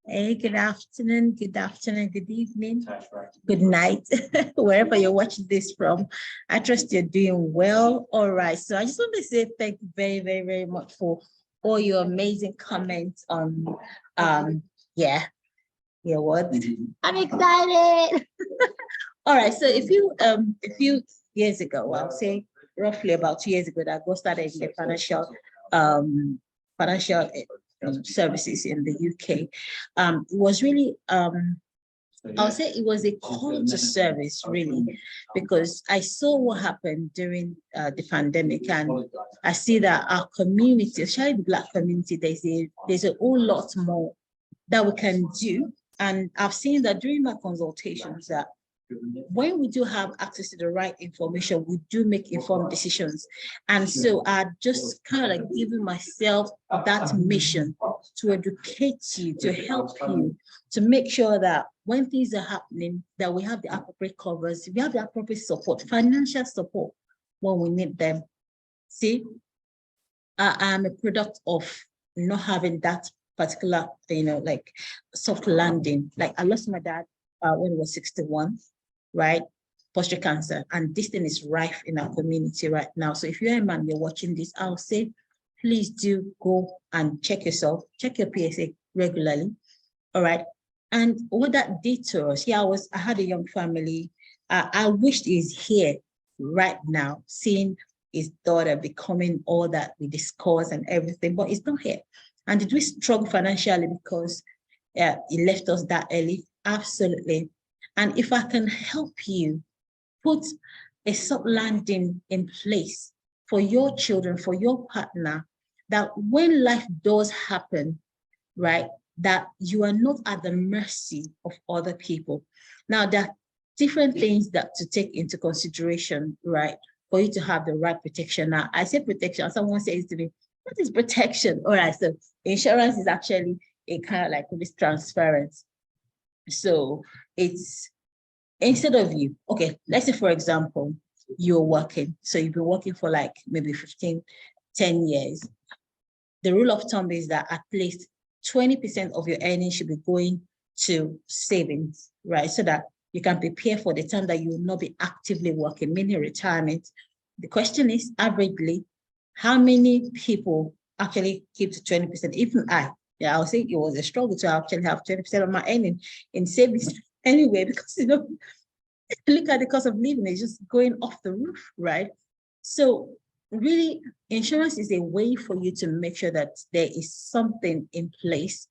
Hey, good afternoon, good evening, good night, wherever you're watching this from. I trust you're doing well. All right. So I just want to say thank you very much for all your amazing comments on yeah, what? I'm excited. All right. So a few years ago, I'll say roughly about 2 years ago, that I got started in the financial services in the UK. It was really, I'll say it was a call to service, really, because I saw what happened during the pandemic, and I see that our community, especially the Black community, there's a whole lot more that we can do. And I've seen that during my consultations that when we do have access to the right information, we do make informed decisions. And so I just kind of like giving myself that mission to educate you, to help you, to make sure that when things are happening, that we have the appropriate covers, we have the appropriate support, financial support when we need them. See, I'm a product of not having that particular, like soft landing. Like I lost my dad when he was 61. Right? Prostate cancer. And this thing is rife in our community right now. So if you're a man, you're watching this, I'll say, please do go and check yourself, check your PSA regularly. All right. And what that did to us, I had a young family. I wished he's here right now, seeing his daughter becoming all that we discuss and everything, but he's not here. And did we struggle financially because he left us that early? Absolutely. And if I can help you put a soft landing in place for your children, for your partner, that when life does happen, right, that you are not at the mercy of other people. Now, there are different things that to take into consideration, right, for you to have the right protection. Now, I say protection, someone says to me, what is protection? All right, so insurance is actually a kind of like this transference. So it's instead of you, okay, let's say, for example, you're working. So you've been working for like maybe 10 years. The rule of thumb is that at least 20% of your earnings should be going to savings, right? So that you can prepare for the time that you will not be actively working, meaning retirement. The question is, averagely, how many people actually keep to 20%? Even I'll say it was a struggle to actually have 20% of my earning in savings anyway, because look at the cost of living, it's just going off the roof, right? So really, insurance is a way for you to make sure that there is something in place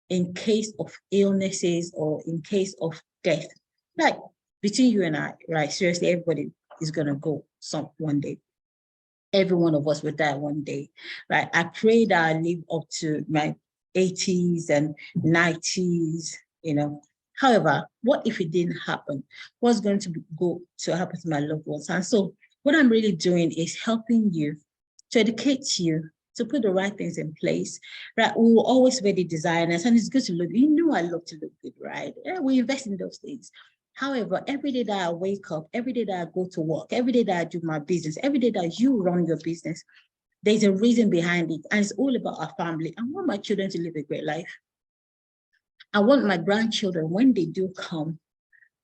in case of illnesses or in case of death. Like between you and I, right? Seriously, everybody is gonna go one day. Every one of us will die one day, right? I pray that I live up to my 80s and 90s, However, what if it didn't happen? What's going to happen to my loved ones? And so what I'm really doing is helping you, to educate you, to put the right things in place, right? We will always wear the designers, and it's good to look, I love to look good, right? Yeah, we invest in those things. However, every day that I wake up, every day that I go to work, every day that I do my business, every day that you run your business, there's a reason behind it. And it's all about our family. I want my children to live a great life. I want my grandchildren, when they do come,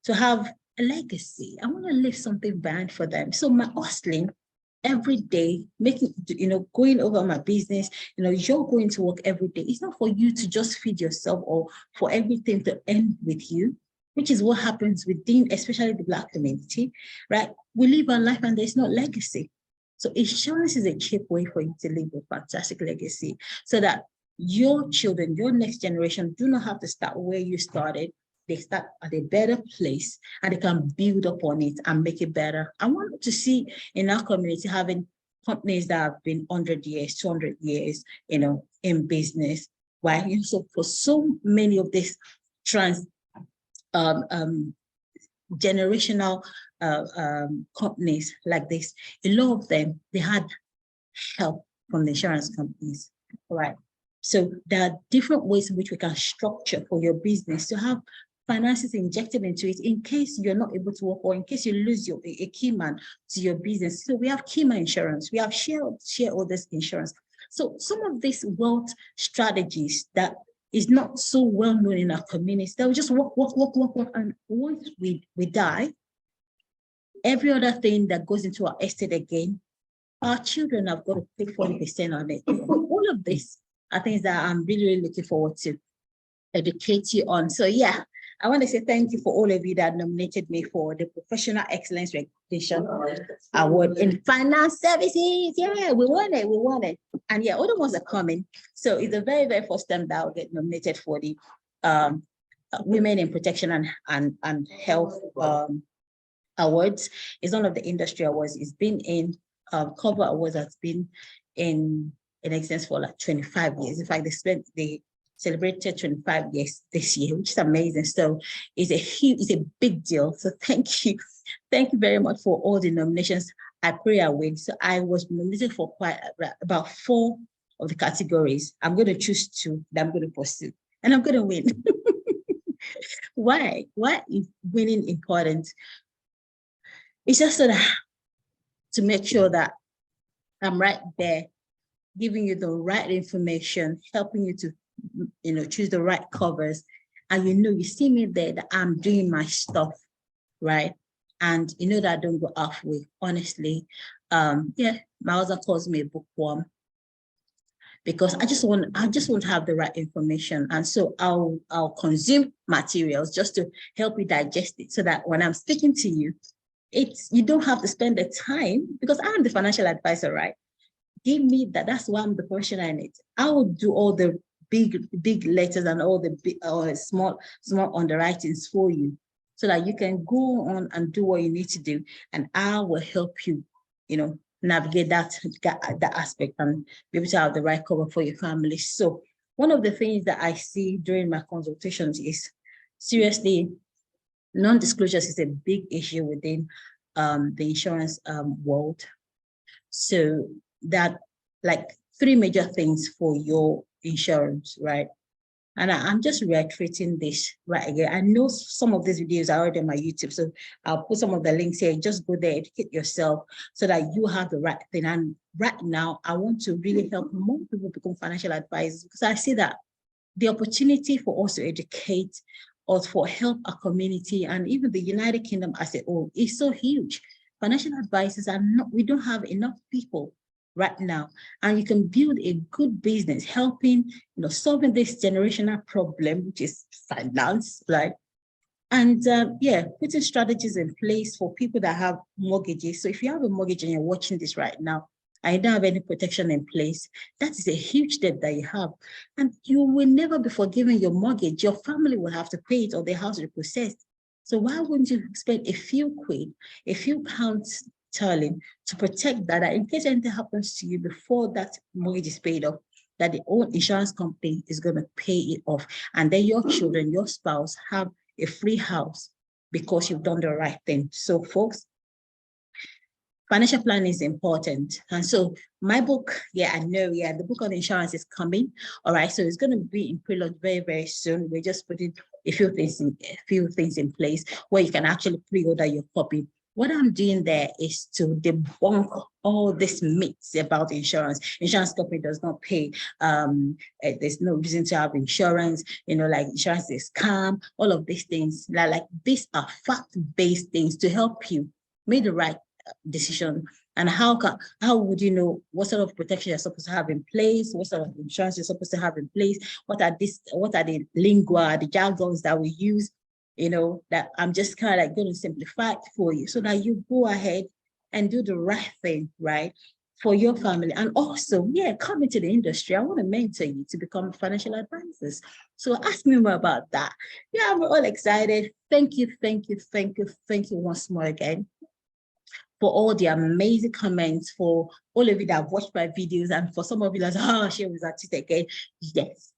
to have a legacy. I want to leave something behind for them. So my hustling every day, going over my business, you're going to work every day. It's not for you to just feed yourself or for everything to end with you, which is what happens within, especially the Black community, right? We live our life and there's no legacy. So insurance is a cheap way for you to live a fantastic legacy so that your children, your next generation, do not have to start where you started. They start at a better place and they can build upon it and make it better. I want to see in our community having companies that have been 100 years, 200 years, in business. Why? So for so many of these generational companies like this, a lot of them, they had help from the insurance companies, right? So there are different ways in which we can structure for your business to have finances injected into it in case you're not able to work or in case you lose a key man to your business. So we have key man insurance, we have shareholders insurance. So some of these wealth strategies that is not so well known in our community. They'll just work. And once we die, every other thing that goes into our estate again, our children have got to pay 40% on it. All of this are things that I'm really, really looking forward to educate you on. So yeah, I want to say thank you for all of you that nominated me for the Professional Excellence Recognition Award in Finance Services. Yeah, we won it. And yeah, other ones are coming. So it's the very, very first time that I'll get nominated for the Women in Protection and Health Awards. It's one of the industry awards. It's been in Cover Awards has been in existence for like 25 years. In fact, they celebrated 25 years this year, which is amazing. So it's a big deal. So thank you very much for all the nominations. I pray I win. So I was nominated for about 4 of the categories. I'm going to choose 2 that I'm going to pursue, and I'm going to win. Why is winning important? It's just so that to make sure that I'm right there, giving you the right information, helping you to, choose the right covers. And you see me there that I'm doing my stuff, right? And that I don't go halfway, honestly. Yeah, my husband calls me a bookworm because I just want to have the right information. And so I'll consume materials just to help you digest it so that when I'm speaking to you, you don't have to spend the time, because I'm the financial advisor, right? Give me that. That's why I'm the professional in it. I will do all the big letters and all the big small underwritings for you so that you can go on and do what you need to do. And I will help you, navigate that aspect and be able to have the right cover for your family. So one of the things that I see during my consultations is, seriously, non-disclosures is a big issue within the insurance world. So that, like, 3 major things for your insurance, right? And I'm just reiterating this right again. I know some of these videos are already on my YouTube, so I'll put some of the links here. Just go there, educate yourself so that you have the right thing. And right now, I want to really help more people become financial advisors, because I see that the opportunity for us to educate or for help our community and even the United Kingdom as a whole is so huge. Financial advisors we don't have enough people right now, and you can build a good business helping, solving this generational problem, which is finance, right? And yeah, putting strategies in place for people that have mortgages. So if you have a mortgage and you're watching this right now, and you don't have any protection in place, that is a huge debt that you have. And you will never be forgiven your mortgage. Your family will have to pay it or their house will be possessed. So why wouldn't you spend a few quid, a few pounds sterling to protect that in case anything happens to you before that mortgage is paid off, that the own insurance company is going to pay it off. And then your children, your spouse have a free house because you've done the right thing. So folks, financial planning is important. And so my book, I know, the book on insurance is coming. All right, so it's going to be in pre-launch very, very soon. We're just putting a few things in place where you can actually pre-order your copy. What I'm doing there is to debunk all these myths about insurance. Insurance company does not pay. There's no reason to have insurance. Like insurance is scam. All of these things, like these are fact-based things to help you make the right decision. And how would you know what sort of protection you're supposed to have in place, what sort of insurance you're supposed to have in place, what are the lingua, the jargons that we use, that I'm just kind of like going to simplify it for you so that you go ahead and do the right thing, right, for your family. And also, come into the industry. I want to mentor you to become financial advisors. So ask me more about that. I'm all excited. Thank you once more again for all the amazing comments, for all of you that have watched my videos, and for some of you that she was at it again. Yes.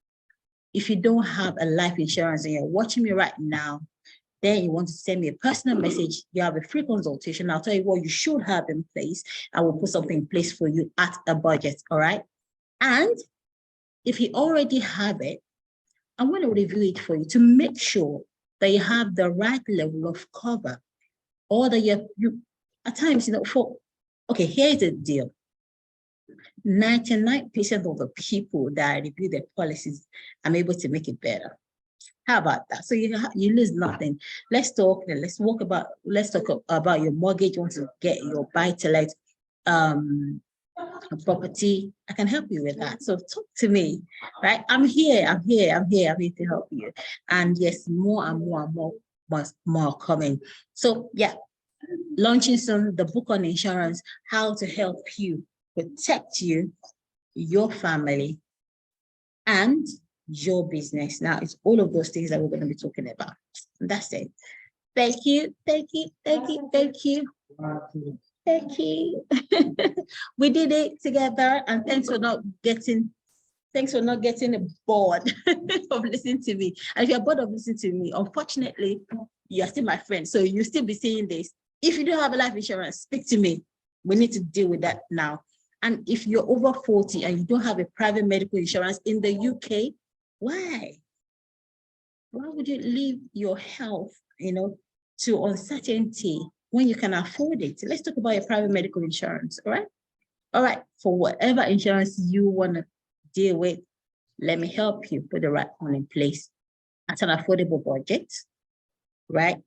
If you don't have a life insurance and you're watching me right now, then you want to send me a personal message, you have a free consultation. I'll tell you what you should have in place. I will put something in place for you at a budget, all right? And if you already have it, I want to review it for you to make sure that you have the right level of cover, or that you at times, here's the deal. 99% of the people that I review their policies, I'm able to make it better. How about that? So you lose nothing. Let's talk about your mortgage. You want to get your buy-to-let property. I can help you with that. So talk to me, right? I'm here to help you. And yes, more and more coming. So yeah, launching soon the book on insurance, how to help you protect you, your family, and your business. Now, it's all of those things that we're going to be talking about. That's it. Thank you. We did it together, and thanks for not getting bored of listening to me. And if you're bored of listening to me, unfortunately, you're still my friend. So you'll still be seeing this. If you don't have a life insurance, speak to me. We need to deal with that now. And if you're over 40 and you don't have a private medical insurance in the UK, why? Why would you leave your health, to uncertainty when you can afford it? Let's talk about your private medical insurance, all right? All right, for whatever insurance you want to deal with, let me help you put the right one in place at an affordable budget, right?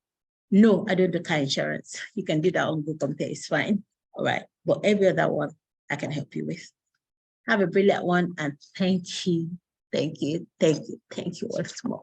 No, I don't do car insurance. You can do that on Google Compare, it's fine. All right, but every other one I can help you with. Have a brilliant one, and thank you once more.